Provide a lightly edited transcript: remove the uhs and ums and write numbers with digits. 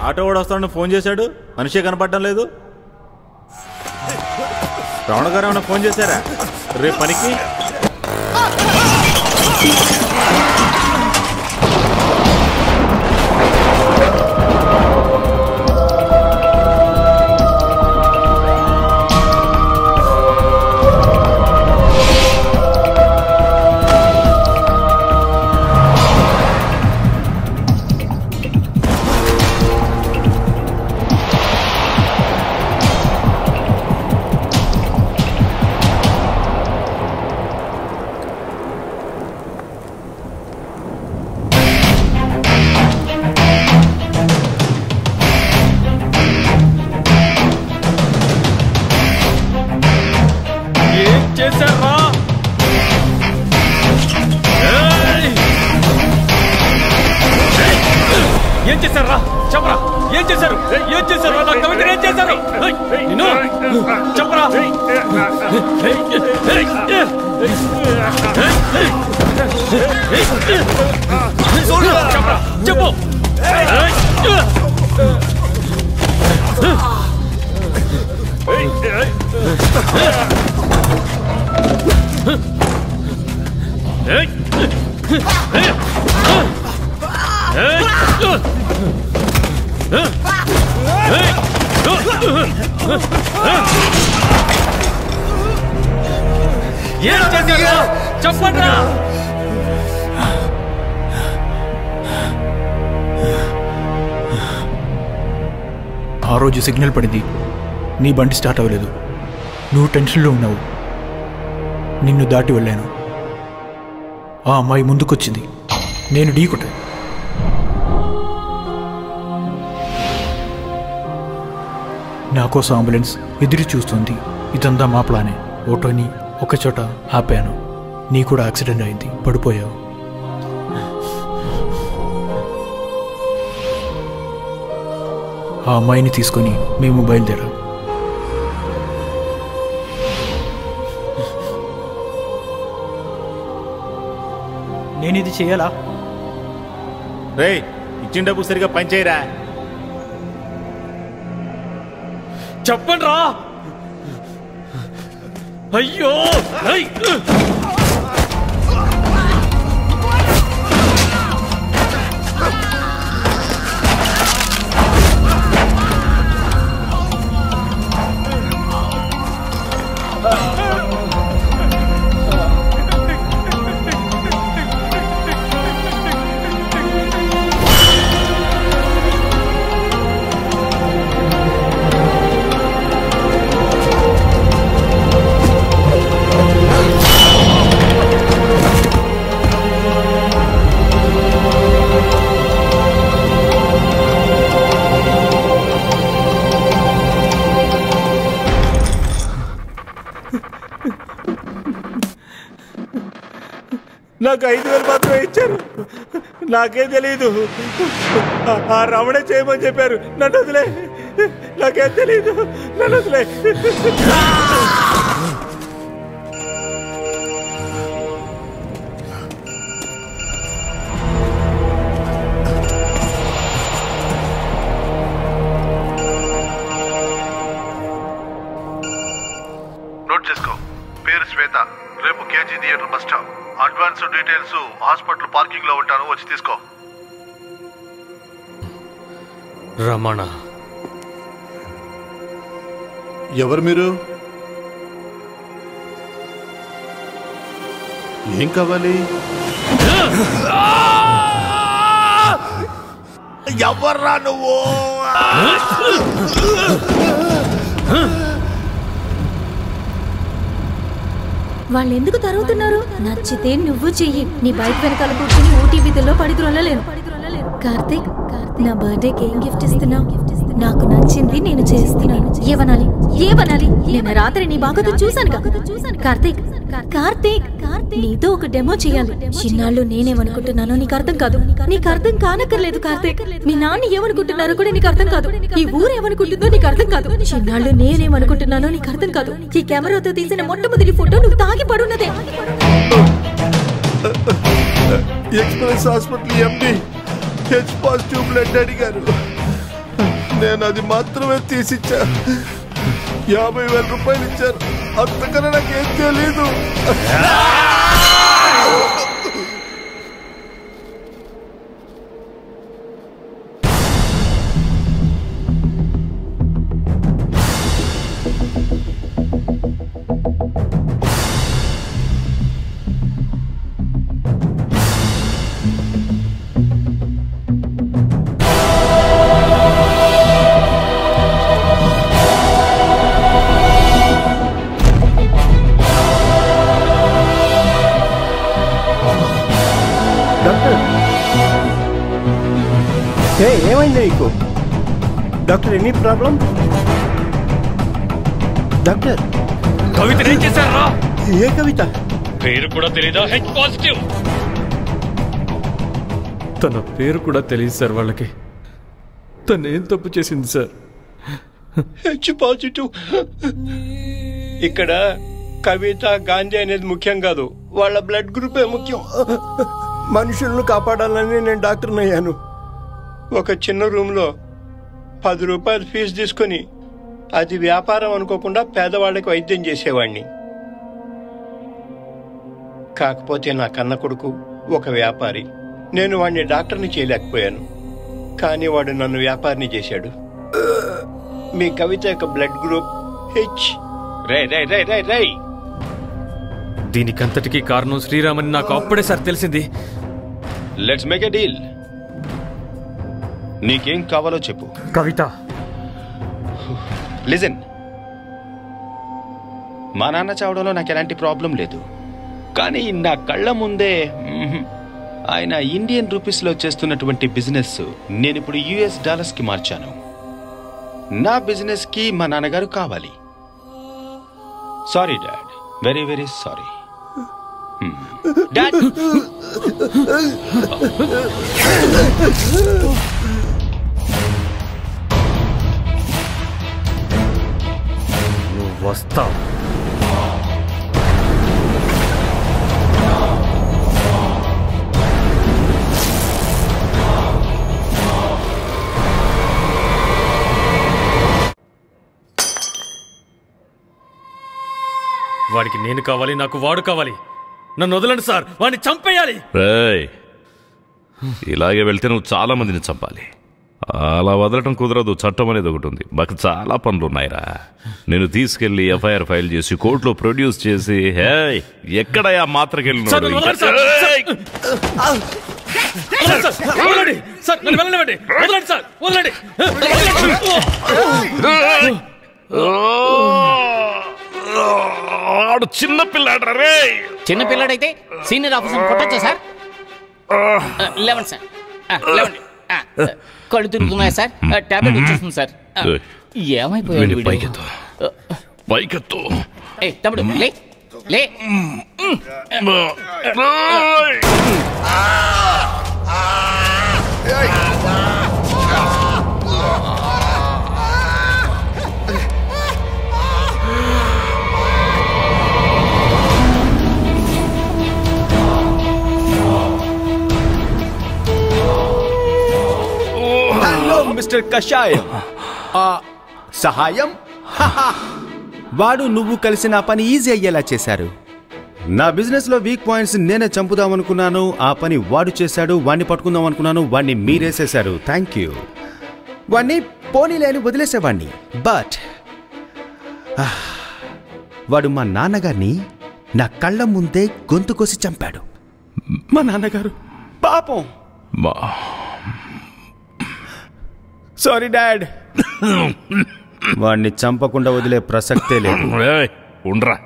Auto వాడు వస్తాడని phone చేశాడు, మనిషే కనపడడం లేదు. రమణ గారు ఏమన్నా ఫోన్ చేశారా రేపు పనికి? ఏం చేశారా? చెప్పరా, ఏం చేశారు? ఏం చేశారు? నా కవితను ఏం చేశారు? చెప్పరా, చెప్పు. ఏం చేశారు? చెప్పండి. ఆ రోజు సిగ్నల్ పడింది, నీ బండి స్టార్ట్ అవ్వలేదు. నువ్వు టెన్షన్లో ఉన్నావు. నిన్ను దాటి వెళ్ళాను. ఆ అమ్మాయి ముందుకొచ్చింది, నేను ఢీకొట్టాను. నా కోసం అంబులెన్స్ ఎదురు చూస్తుంది. ఇదంతా మా ప్లానే. ఆటోని ఒకచోట ఆపాను. నీ కూడా యాక్సిడెంట్ అయింది, పడిపోయావు. ఆ అమ్మాయిని తీసుకొని మేము బయలుదేరాం. నేను ఇది చేయాలా? రేయ్, ఇచ్చిన డబ్బు సరిగా పనిచేయరా? చెప్పండి రా. అయ్యో, నాకు 5,000 మాత్రమే ఇచ్చారు. నాకేం తెలీదు. ఆ రమణే చేయమని చెప్పారు. నన్ను వదిలే, నాకేం తెలీదు. నన్ను వదిలే. నోట్ చేసుకో. పేరు శ్వేత. రేపు KG theatre bus stop. Advance details hospital parking లో ఉంటాను, వచ్చి తీసుకో. రమణ. ఎవరు మీరు? ఏం కావాలి? ఎవర్రా నువ్వు? వాళ్ళు ఎందుకు తరుగుతున్నారు? నచ్చితే నువ్వు చెయ్యి. నీ బైక్ వెనకాల కూర్చుని ఊటీ వీధుల్లో పడి త్రొల్లలేను. కార్తీక్, నా బర్త్డేకి ఏం గిఫ్ట్ ఇస్తున్నావు? నాకు నచ్చింది నేను చేస్తున్నాను. ఏమనాలి? నిన్న రాత్రి నీ బాగోతో చూశాను. కార్తీక్, కార్తీక్, నీతో ఒక డెమో చేయాలి. చిన్నాళ్ళు నేనేమనుకుంటున్నానో నీకు అర్థం కాదు. నీకు అర్థం కానక్కర్లేదు కార్తీక్. మీ నాన్న ఏమనుకుంటున్నారో కూడా నీకు అర్థం కాదు. ఈ ఊరు ఏమనుకుంటుందో నీకు అర్థం కాదు. చిన్నాళ్ళు నేనేమనుకుంటున్నానో నీకు అర్థం కాదు. ఈ కెమెరాతో తీసిన మొట్టమొదటి ఫోటో నువ్వు తాగి పడున్నదే. ఎక్స్ప్రెస్ హాస్పిటల్ ఎండి హెచ్ పాజిటివ్ బ్లడ్ అడిగారు. నేను అది మాత్రమే తీసిచ్చా. 50,000 రూపాయలు ఇచ్చారు, అంతకన్నా నాకేం తెలీదు. ఏమైంది నీకు doctor? Any problem doctor? Kavitha ఏం చేశారా? ఏ కవిత? పేరు కూడా తెలీదా? H positive. తన పేరు కూడా తెలియదు సార్ వాళ్ళకి. తను ఏం తప్పు చేసింది సార్? H positive. ఇక్కడ కవిత గాంధీ అనేది ముఖ్యం కాదు, వాళ్ళ బ్లడ్ గ్రూపే ముఖ్యం. మనుషులను కాపాడాలని నేను డాక్టర్ని అయ్యాను. ఒక చిన్న రూమ్లో 10 రూపాయలు ఫీజు తీసుకుని అది వ్యాపారం అనుకోకుండా పేదవాళ్ళకి వైద్యం చేసేవాడిని. కాకపోతే నా కన్న కొడుకు ఒక వ్యాపారి. నేను వాడిని డాక్టర్ని చేయలేకపోయాను, కానీ వాడు నన్ను వ్యాపారిని చేశాడు. మీ కవిత యొక్క బ్లడ్ గ్రూప్ హెచ్. రై దీనికంతటికీ కారణం శ్రీరామని నాకు అప్పుడే సార్ తెలిసింది. Let's make a deal. నీకేం కావాలో చెప్పు. కవిత, లిజన్, మా నాన్న చావడంలో నాకు ఎలాంటి ప్రాబ్లం లేదు, కానీ నా కళ్ళ ముందే ఆయన ఇండియన్ రూపీస్లో చేస్తున్నటువంటి బిజినెస్ నేను ఇప్పుడు US డాలర్స్కి మార్చాను. నా బిజినెస్కి మా నాన్నగారు కావాలి. Sorry dad, very very sorry. Dad, నువ్వు వస్తావు. వాడికి నేను కావాలి, నాకు వాడు కావాలి. నన్ను వదలండి సార్, వాడిని చంపేయాలి. ఇలాగే వెళ్తే నువ్వు చాలా మందిని చంపాలి. అలా వదలటం కుదరదు, చట్టం అనేది ఒకటి ఉంది. మాకు చాలా పనులు ఉన్నాయిరా. నేను తీసుకెళ్లి FIR ఫైల్ చేసి కోర్టులో ప్రొడ్యూస్ చేసి ఎక్కడయా మాత్రకెళ్ళి చిన్నపిల్లాడు రే. చిన్నపిల్లాడైతే సీనియర్ ఆఫీసర్ కొట్టొచ్చా సార్? లేవండి సార్, లేవండి. కళ్ళు తిరుగుతున్నాయా సార్? టాబ్లెట్ వచ్చేస్తుంది సార్. ఏమైపోయాడు? పైకెత్తు. తమ్ముడు లే లే. మిస్టర్ కషాయం, సహాయం. వాడు నువ్వు కలిసి నా పని ఈజీ అయ్యేలా చేశారు. నా బిజినెస్ లో వీక్ పాయింట్స్ నేనే చంపుదాం అనుకున్నాను, ఆ పని వాడు చేశాడు. వాడిని పట్టుకుందాం అనుకున్నాను, వాడిని మీరేసేశారు. Thank you. వాడిని పోనీలేని వదిలేసేవాడిని, బట్ వాడు మా నాన్నగారిని నా కళ్ళ ముందే గొంతు కోసి చంపాడు. మా నాన్నగారు పాపం. Sorry dad. వాడిని చంపకుండా వదిలే ప్రసక్తే లేదు. ఉండరా.